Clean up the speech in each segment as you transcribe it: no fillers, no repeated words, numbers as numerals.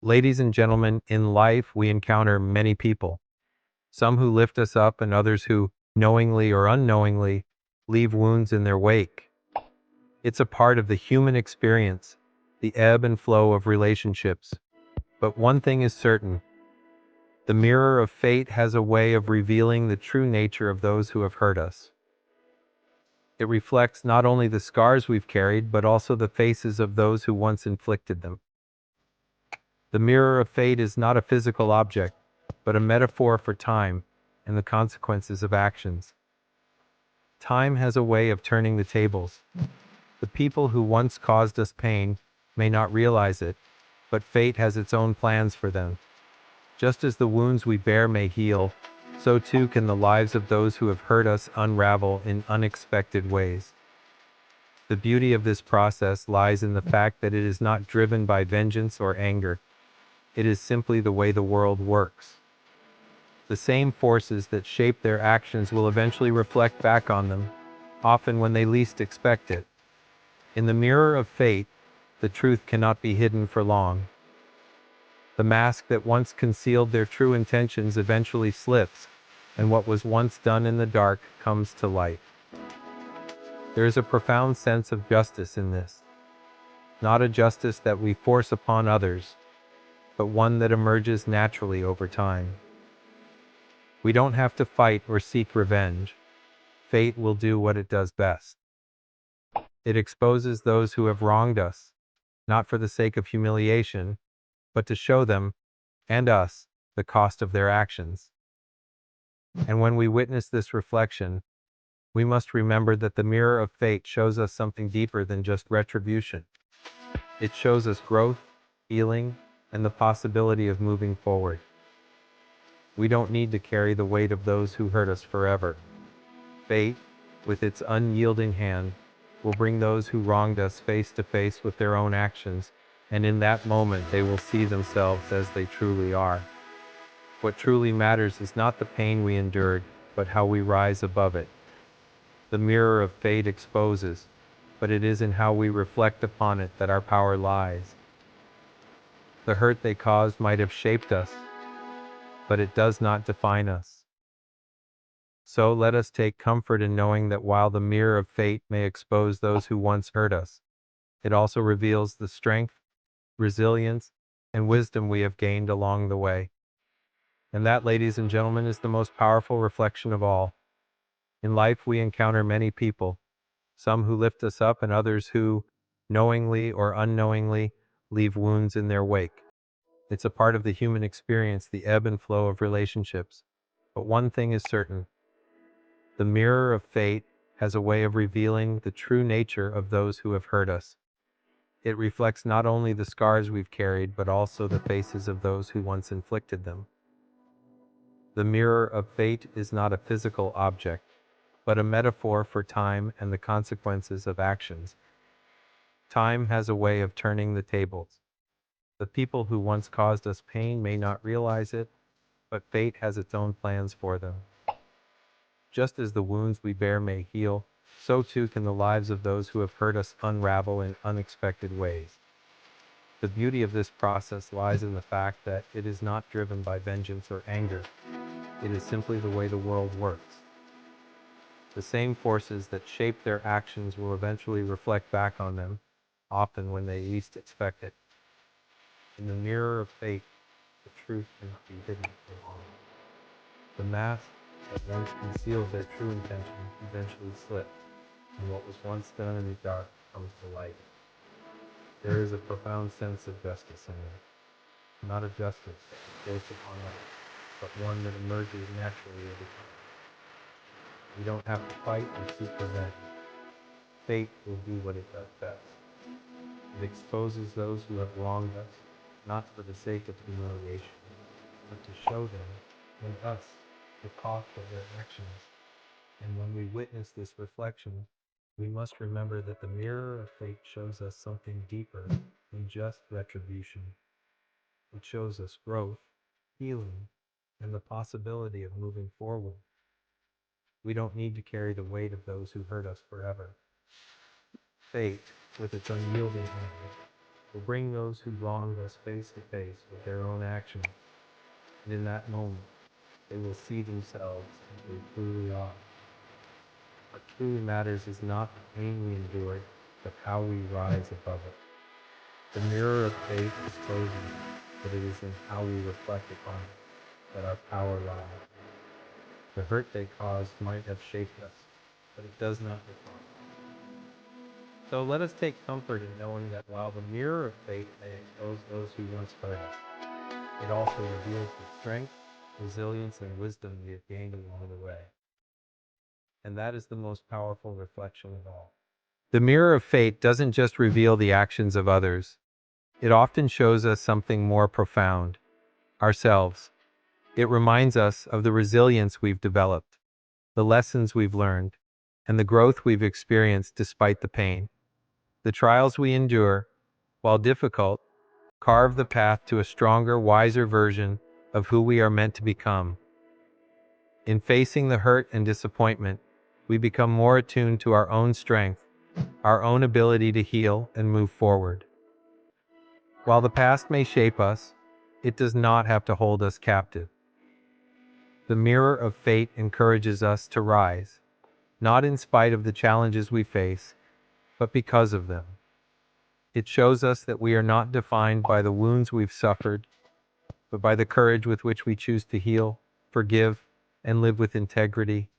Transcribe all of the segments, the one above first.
Ladies and gentlemen, in life we encounter many people, some who lift us up and others who, knowingly or unknowingly, leave wounds in their wake. It's a part of the human experience, the ebb and flow of relationships. But one thing is certain, the mirror of fate has a way of revealing the true nature of those who have hurt us. It reflects not only the scars we've carried, but also the faces of those who once inflicted them. The mirror of fate is not a physical object, but a metaphor for time and the consequences of actions. Time has a way of turning the tables. The people who once caused us pain may not realize it, but fate has its own plans for them. Just as the wounds we bear may heal, so too can the lives of those who have hurt us unravel in unexpected ways. The beauty of this process lies in the fact that it is not driven by vengeance or anger. It is simply the way the world works. The same forces that shape their actions will eventually reflect back on them, often when they least expect it. In the mirror of fate, the truth cannot be hidden for long. The mask that once concealed their true intentions eventually slips, and what was once done in the dark comes to light. There is a profound sense of justice in this. Not a justice that we force upon others, but one that emerges naturally over time. We don't have to fight or seek revenge. Fate will do what it does best. It exposes those who have wronged us, not for the sake of humiliation, but to show them, and us, the cost of their actions. And when we witness this reflection, we must remember that the mirror of fate shows us something deeper than just retribution. It shows us growth, healing, and the possibility of moving forward. We don't need to carry the weight of those who hurt us forever. Fate, with its unyielding hand, will bring those who wronged us face to face with their own actions, and in that moment they will see themselves as they truly are. What truly matters is not the pain we endured, but how we rise above it. The mirror of fate exposes, but it is in how we reflect upon it that our power lies. The hurt they caused might have shaped us, but it does not define us. So let us take comfort in knowing that while the mirror of fate may expose those who once hurt us, it also reveals the strength, resilience, and wisdom we have gained along the way. And that, ladies and gentlemen, is the most powerful reflection of all. In life we encounter many people, some who lift us up and others who, knowingly or unknowingly, leave wounds in their wake. It's a part of the human experience, the ebb and flow of relationships. But one thing is certain. The mirror of fate has a way of revealing the true nature of those who have hurt us. It reflects not only the scars we've carried, but also the faces of those who once inflicted them. The mirror of fate is not a physical object, but a metaphor for time and the consequences of actions. Time has a way of turning the tables. The people who once caused us pain may not realize it, but fate has its own plans for them. Just as the wounds we bear may heal, so too can the lives of those who have hurt us unravel in unexpected ways. The beauty of this process lies in the fact that it is not driven by vengeance or anger. It is simply the way the world works. The same forces that shape their actions will eventually reflect back on them, often when they least expect it. In the mirror of fate, the truth cannot be hidden for long. The mask that once concealed their true intentions eventually slips, and what was once done in the dark comes to light. There is a profound sense of justice in it. Not a justice that is forced upon us, but one that emerges naturally over time. We don't have to fight or seek revenge. Fate will do what it does best. It exposes those who have wronged us, not for the sake of humiliation, but to show them, and us, the cost of their actions. And when we witness this reflection, we must remember that the mirror of fate shows us something deeper than just retribution. It shows us growth, healing, and the possibility of moving forward. We don't need to carry the weight of those who hurt us forever. Fate, with its unyielding hand, will bring those who wronged us face to face with their own actions, and in that moment, they will see themselves as they truly are. What truly matters is not the pain we endure, but how we rise above it. The mirror of faith exposes that it is in how we reflect upon it that our power lies. The hurt they caused might have shaped us, but it does not define us. So let us take comfort in knowing that while the mirror of faith may expose those who once hurt us, it also reveals the strength, resilience, and wisdom we have gained along the way. And that is the most powerful reflection of all. The mirror of fate doesn't just reveal the actions of others. It often shows us something more profound, ourselves. It reminds us of the resilience we've developed, the lessons we've learned, and the growth we've experienced despite the pain. The trials we endure, while difficult, carve the path to a stronger, wiser version of who we are meant to become. In facing the hurt and disappointment, we become more attuned to our own strength, our own ability to heal and move forward. While the past may shape us, it does not have to hold us captive. The mirror of fate encourages us to rise, not in spite of the challenges we face, but because of them. It shows us that we are not defined by the wounds we've suffered, but by the courage with which we choose to heal, forgive, and live with integrity.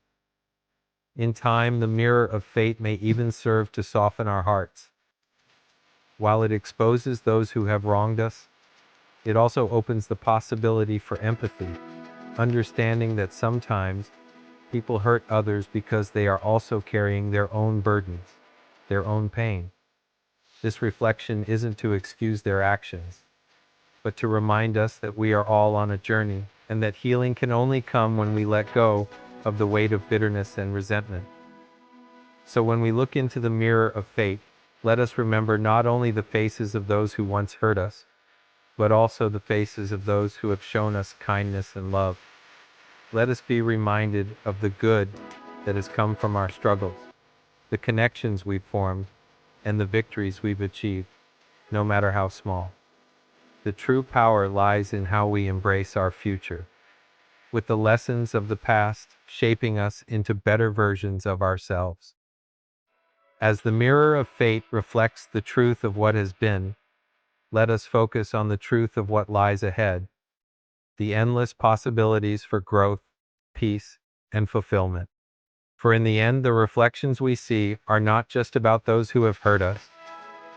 In time, the mirror of fate may even serve to soften our hearts. While it exposes those who have wronged us, it also opens the possibility for empathy, understanding that sometimes people hurt others because they are also carrying their own burdens, their own pain. This reflection isn't to excuse their actions, but to remind us that we are all on a journey and that healing can only come when we let go of the weight of bitterness and resentment. So when we look into the mirror of fate, let us remember not only the faces of those who once hurt us, but also the faces of those who have shown us kindness and love. Let us be reminded of the good that has come from our struggles, the connections we've formed, and the victories we've achieved, no matter how small. The true power lies in how we embrace our future, with the lessons of the past shaping us into better versions of ourselves. As the mirror of fate reflects the truth of what has been, let us focus on the truth of what lies ahead, the endless possibilities for growth, peace, and fulfillment. For in the end, the reflections we see are not just about those who have hurt us,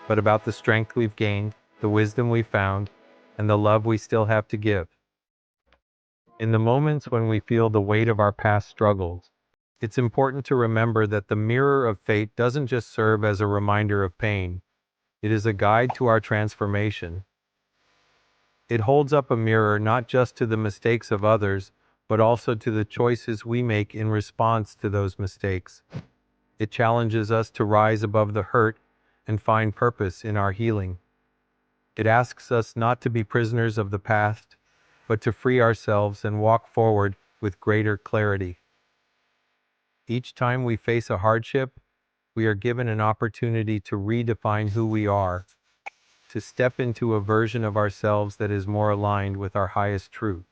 but about the strength we've gained, the wisdom we found, and the love we still have to give. In the moments when we feel the weight of our past struggles, it's important to remember that the mirror of fate doesn't just serve as a reminder of pain, it is a guide to our transformation. It holds up a mirror not just to the mistakes of others, but also to the choices we make in response to those mistakes. It challenges us to rise above the hurt and find purpose in our healing. It asks us not to be prisoners of the past, but to free ourselves and walk forward with greater clarity. Each time we face a hardship, we are given an opportunity to redefine who we are, to step into a version of ourselves that is more aligned with our highest truth.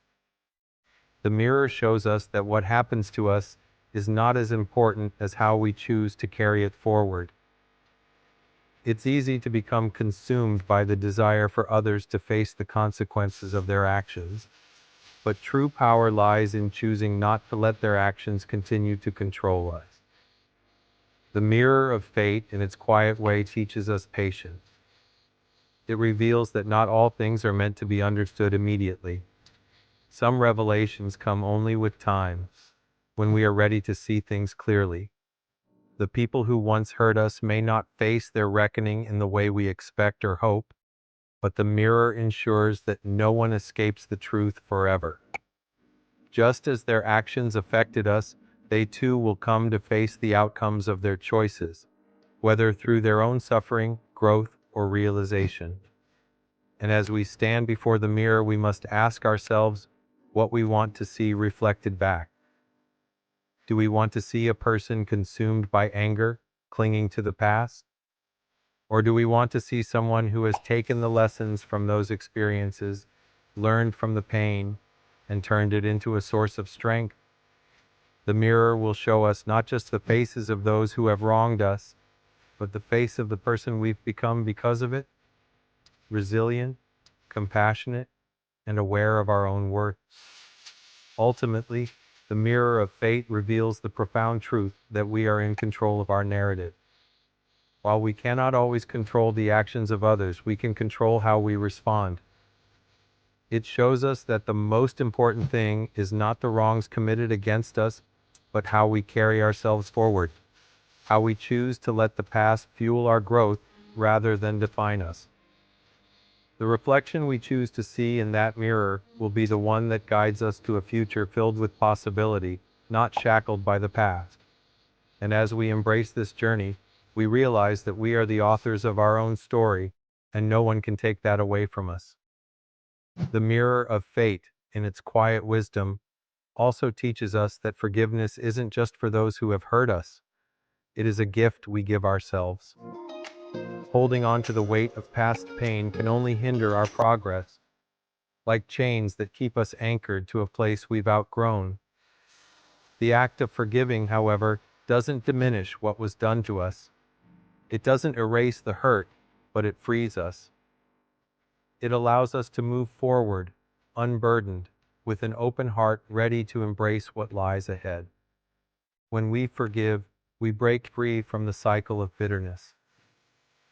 The mirror shows us that what happens to us is not as important as how we choose to carry it forward. It's easy to become consumed by the desire for others to face the consequences of their actions, but true power lies in choosing not to let their actions continue to control us. The mirror of fate, in its quiet way, teaches us patience. It reveals that not all things are meant to be understood immediately. Some revelations come only with time, when we are ready to see things clearly. The people who once hurt us may not face their reckoning in the way we expect or hope, but the mirror ensures that no one escapes the truth forever. Just as their actions affected us, they too will come to face the outcomes of their choices, whether through their own suffering, growth, or realization. And as we stand before the mirror, we must ask ourselves what we want to see reflected back. Do we want to see a person consumed by anger, clinging to the past? Or do we want to see someone who has taken the lessons from those experiences, learned from the pain, and turned it into a source of strength? The mirror will show us not just the faces of those who have wronged us, but the face of the person we've become because of it, resilient, compassionate, and aware of our own worth. Ultimately, the mirror of fate reveals the profound truth that we are in control of our narrative. While we cannot always control the actions of others, we can control how we respond. It shows us that the most important thing is not the wrongs committed against us, but how we carry ourselves forward, how we choose to let the past fuel our growth rather than define us. The reflection we choose to see in that mirror will be the one that guides us to a future filled with possibility, not shackled by the past. And as we embrace this journey, we realize that we are the authors of our own story, and no one can take that away from us. The mirror of fate, in its quiet wisdom, also teaches us that forgiveness isn't just for those who have hurt us. It is a gift we give ourselves. Holding on to the weight of past pain can only hinder our progress, like chains that keep us anchored to a place we've outgrown. The act of forgiving, however, doesn't diminish what was done to us. It doesn't erase the hurt, but it frees us. It allows us to move forward, unburdened, with an open heart ready to embrace what lies ahead. When we forgive, we break free from the cycle of bitterness.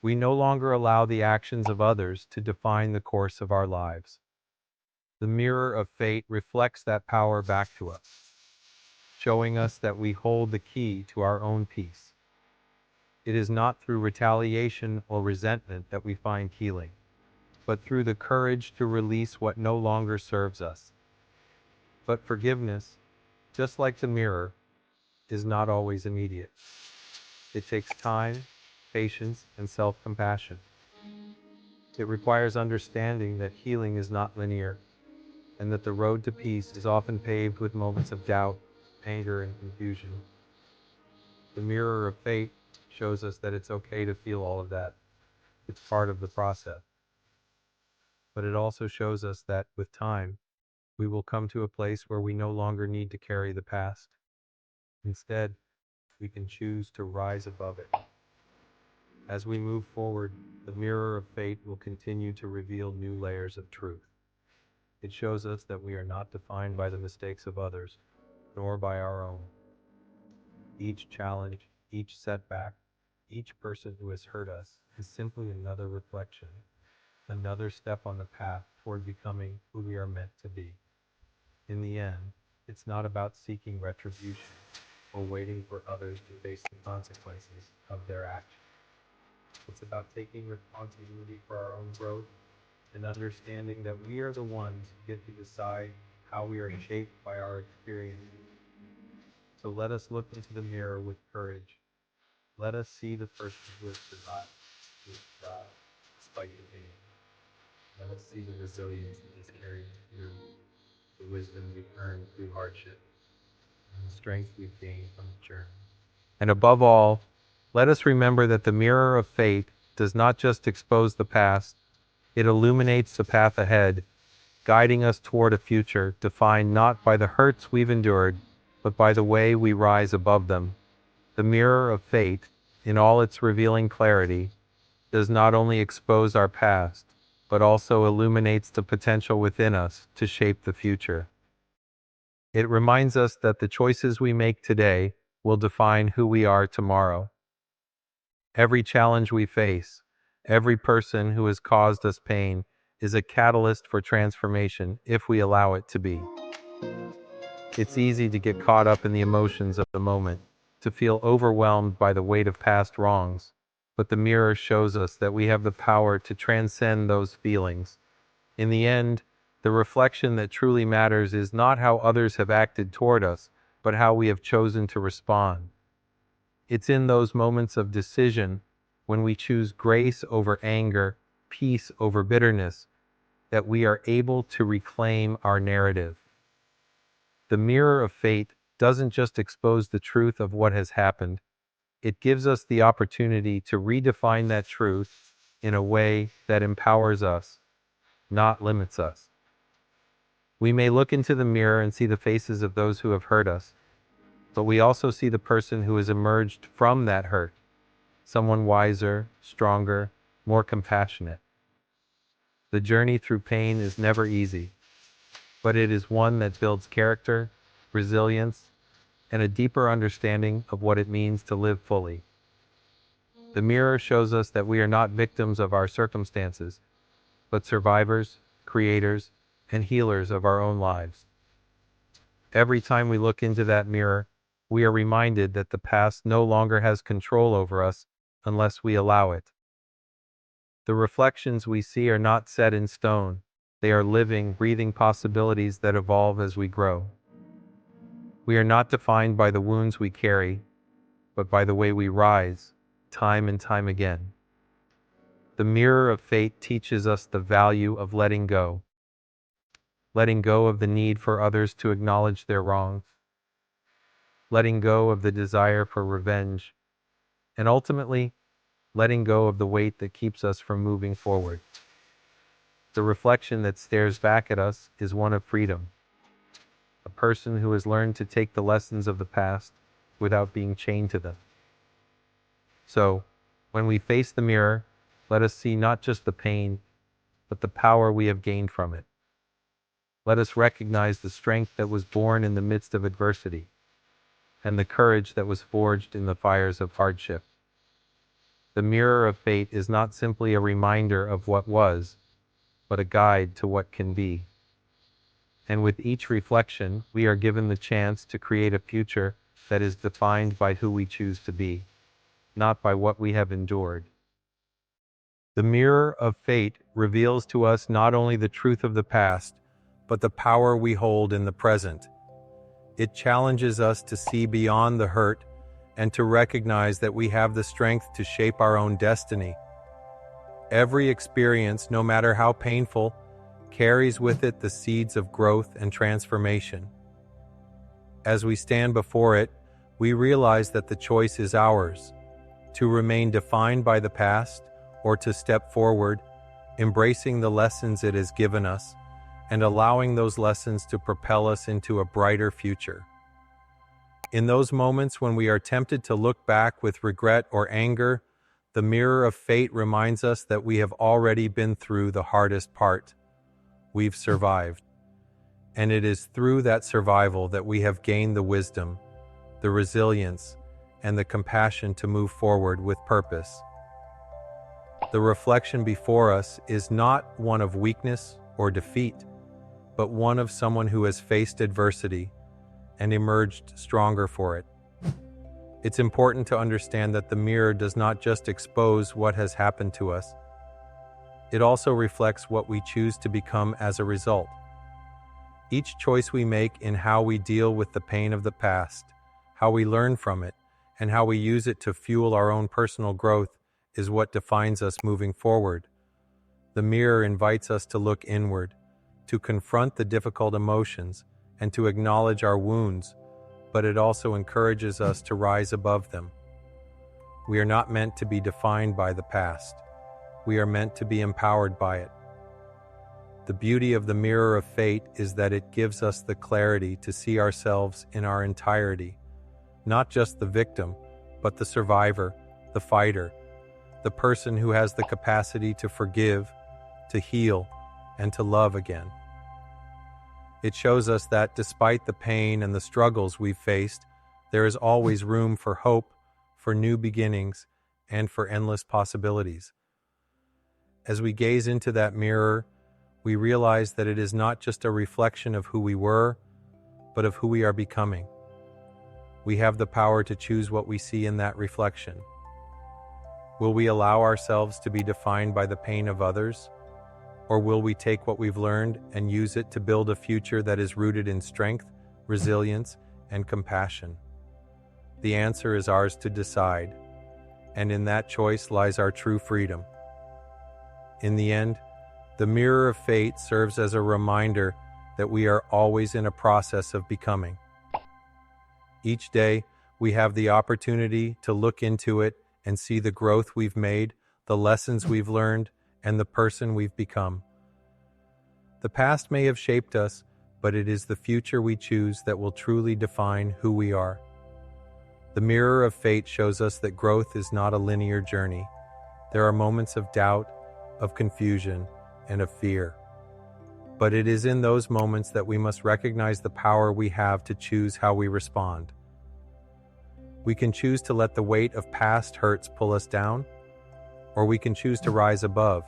We no longer allow the actions of others to define the course of our lives. The mirror of fate reflects that power back to us, showing us that we hold the key to our own peace. It is not through retaliation or resentment that we find healing, but through the courage to release what no longer serves us. But forgiveness, just like the mirror, is not always immediate. It takes time, patience, and self-compassion. It requires understanding that healing is not linear, and that the road to peace is often paved with moments of doubt, anger, and confusion. The mirror of fate shows us that it's okay to feel all of that. It's part of the process. But it also shows us that, with time, we will come to a place where we no longer need to carry the past. Instead, we can choose to rise above it. As we move forward, the mirror of fate will continue to reveal new layers of truth. It shows us that we are not defined by the mistakes of others, nor by our own. Each challenge, each setback, each person who has hurt us is simply another reflection, another step on the path toward becoming who we are meant to be. In the end, it's not about seeking retribution or waiting for others to face the consequences of their actions. It's about taking responsibility for our own growth and understanding that we are the ones who get to decide how we are shaped by our experiences. So let us look into the mirror with courage. Let us see the person who has survived, who has thrived despite the pain. Let us see the resilience that is carried through, the wisdom we've earned through hardship, and the strength we've gained from the journey. And above all, let us remember that the mirror of fate does not just expose the past, it illuminates the path ahead, guiding us toward a future defined not by the hurts we've endured, but by the way we rise above them. The mirror of fate, in all its revealing clarity, does not only expose our past, but also illuminates the potential within us to shape the future. It reminds us that the choices we make today will define who we are tomorrow. Every challenge we face, every person who has caused us pain, is a catalyst for transformation if we allow it to be. It's easy to get caught up in the emotions of the moment, to feel overwhelmed by the weight of past wrongs, but the mirror shows us that we have the power to transcend those feelings. In the end, the reflection that truly matters is not how others have acted toward us, but how we have chosen to respond. It's in those moments of decision, when we choose grace over anger, peace over bitterness, that we are able to reclaim our narrative. The mirror of fate doesn't just expose the truth of what has happened, It gives us the opportunity to redefine that truth in a way that empowers us, not limits us. We may look into the mirror and see the faces of those who have hurt us, but we also see the person who has emerged from that hurt, someone wiser, stronger, more compassionate. The journey through pain is never easy, but it is one that builds character, resilience, and a deeper understanding of what it means to live fully. The mirror shows us that we are not victims of our circumstances, but survivors, creators, and healers of our own lives. Every time we look into that mirror, we are reminded that the past no longer has control over us unless we allow it. The reflections we see are not set in stone. They are living, breathing possibilities that evolve as we grow. We are not defined by the wounds we carry, but by the way we rise, time and time again. The mirror of fate teaches us the value of letting go of the need for others to acknowledge their wrongs, letting go of the desire for revenge, and ultimately, letting go of the weight that keeps us from moving forward. The reflection that stares back at us is one of freedom, a person who has learned to take the lessons of the past without being chained to them. So, when we face the mirror, let us see not just the pain, but the power we have gained from it. Let us recognize the strength that was born in the midst of adversity, and the courage that was forged in the fires of hardship. The mirror of fate is not simply a reminder of what was, but a guide to what can be. And with each reflection, we are given the chance to create a future that is defined by who we choose to be, not by what we have endured. The mirror of fate reveals to us not only the truth of the past, but the power we hold in the present. It challenges us to see beyond the hurt and to recognize that we have the strength to shape our own destiny. Every experience, no matter how painful, carries with it the seeds of growth and transformation. As we stand before it, we realize that the choice is ours, to remain defined by the past or to step forward, embracing the lessons it has given us and allowing those lessons to propel us into a brighter future. In those moments when we are tempted to look back with regret or anger, the mirror of fate reminds us that we have already been through the hardest part. We've survived. And it is through that survival that we have gained the wisdom, the resilience, and the compassion to move forward with purpose. The reflection before us is not one of weakness or defeat, but one of someone who has faced adversity and emerged stronger for it. It's important to understand that the mirror does not just expose what has happened to us. It also reflects what we choose to become as a result. Each choice we make in how we deal with the pain of the past, how we learn from it, and how we use it to fuel our own personal growth is what defines us moving forward. The mirror invites us to look inward, to confront the difficult emotions, and to acknowledge our wounds, but it also encourages us to rise above them. We are not meant to be defined by the past. We are meant to be empowered by it. The beauty of the mirror of fate is that it gives us the clarity to see ourselves in our entirety, not just the victim, but the survivor, the fighter, the person who has the capacity to forgive, to heal, and to love again. It shows us that despite the pain and the struggles we've faced, there is always room for hope, for new beginnings, and for endless possibilities. As we gaze into that mirror, we realize that it is not just a reflection of who we were, but of who we are becoming. We have the power to choose what we see in that reflection. Will we allow ourselves to be defined by the pain of others? Or will we take what we've learned and use it to build a future that is rooted in strength, resilience, and compassion? The answer is ours to decide, and in that choice lies our true freedom. In the end, the mirror of fate serves as a reminder that we are always in a process of becoming. Each day, We have the opportunity to look into it and see the growth we've made, the lessons we've learned, and the person we've become. The past may have shaped us, but it is the future we choose that will truly define who we are. The mirror of fate shows us that growth is not a linear journey. There are moments of doubt, of confusion, and of fear. But it is in those moments that we must recognize the power we have to choose how we respond. We can choose to let the weight of past hurts pull us down, or we can choose to rise above,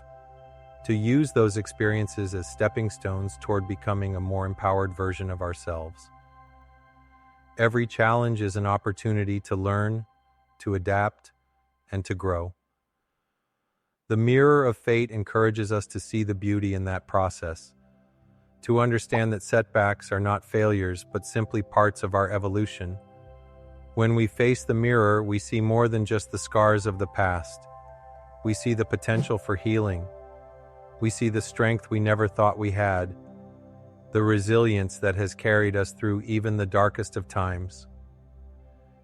to use those experiences as stepping stones toward becoming a more empowered version of ourselves. Every challenge is an opportunity to learn, to adapt, and to grow. The mirror of fate encourages us to see the beauty in that process, to understand that setbacks are not failures but simply parts of our evolution. When we face the mirror, we see more than just the scars of the past. We see the potential for healing. We see the strength we never thought we had, the resilience that has carried us through even the darkest of times.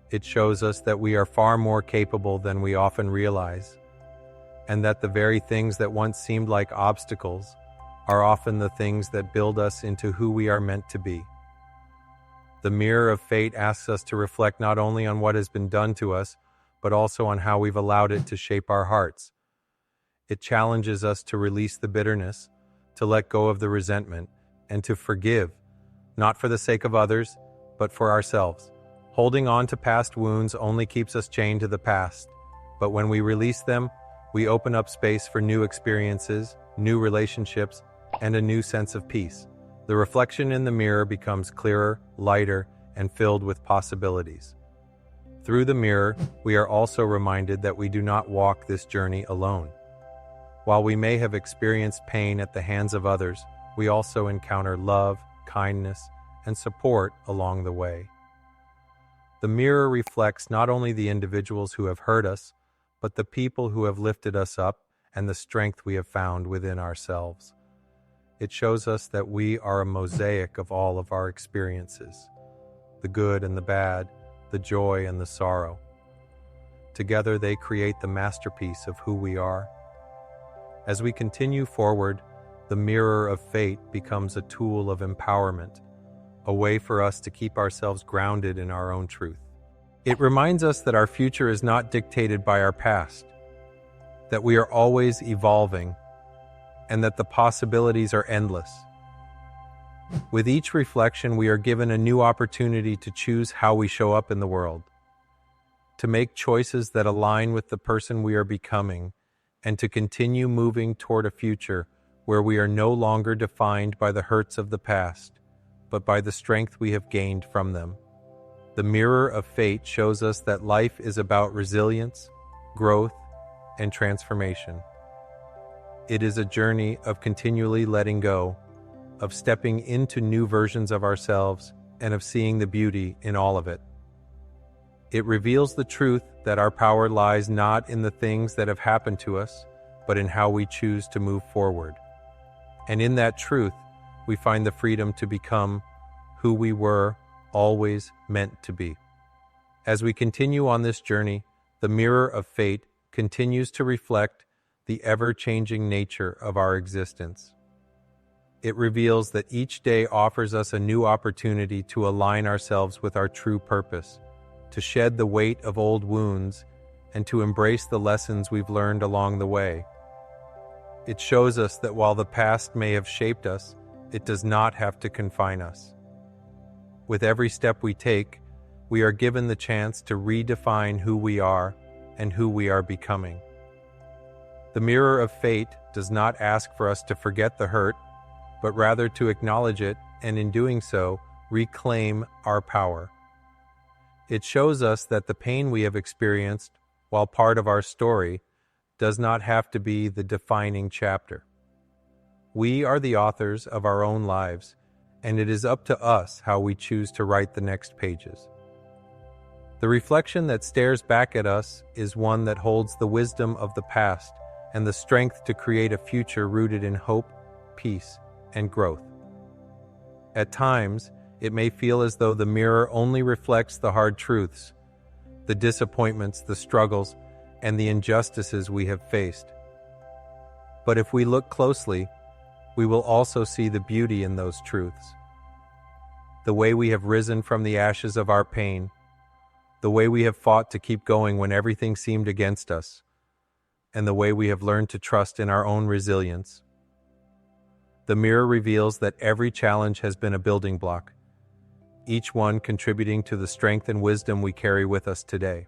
It shows us that we are far more capable than we often realize, and that the very things that once seemed like obstacles are often the things that build us into who we are meant to be. The mirror of fate asks us to reflect not only on what has been done to us, but also on how we've allowed it to shape our hearts. It challenges us to release the bitterness, to let go of the resentment, and to forgive, not for the sake of others, but for ourselves. Holding on to past wounds only keeps us chained to the past, but when we release them, we open up space for new experiences, new relationships, and a new sense of peace. The reflection in the mirror becomes clearer, lighter, and filled with possibilities. Through the mirror, we are also reminded that we do not walk this journey alone. While we may have experienced pain at the hands of others, we also encounter love, kindness, and support along the way. The mirror reflects not only the individuals who have hurt us, but the people who have lifted us up and the strength we have found within ourselves. It shows us that we are a mosaic of all of our experiences, the good and the bad, the joy and the sorrow. Together they create the masterpiece of who we are. As we continue forward, the mirror of fate becomes a tool of empowerment, a way for us to keep ourselves grounded in our own truth. It reminds us that our future is not dictated by our past, that we are always evolving, and that the possibilities are endless. With each reflection, we are given a new opportunity to choose how we show up in the world, to make choices that align with the person we are becoming, and to continue moving toward a future where we are no longer defined by the hurts of the past, but by the strength we have gained from them. The mirror of fate shows us that life is about resilience, growth, and transformation. It is a journey of continually letting go, of stepping into new versions of ourselves, and of seeing the beauty in all of it. It reveals the truth that our power lies not in the things that have happened to us, but in how we choose to move forward. And in that truth, we find the freedom to become who we were always meant to be. As we continue on this journey, the mirror of fate continues to reflect the ever-changing nature of our existence. It reveals that each day offers us a new opportunity to align ourselves with our true purpose, to shed the weight of old wounds, and to embrace the lessons we've learned along the way. It shows us that while the past may have shaped us, it does not have to confine us. With every step we take, we are given the chance to redefine who we are and who we are becoming. The mirror of fate does not ask for us to forget the hurt, but rather to acknowledge it, and in doing so, reclaim our power. It shows us that the pain we have experienced, while part of our story, does not have to be the defining chapter. We are the authors of our own lives, and it is up to us how we choose to write the next pages. The reflection that stares back at us is one that holds the wisdom of the past and the strength to create a future rooted in hope, peace, and growth. At times, it may feel as though the mirror only reflects the hard truths, the disappointments, the struggles, and the injustices we have faced. But if we look closely, we will also see the beauty in those truths. The way we have risen from the ashes of our pain, the way we have fought to keep going when everything seemed against us, and the way we have learned to trust in our own resilience. The mirror reveals that every challenge has been a building block, each one contributing to the strength and wisdom we carry with us today.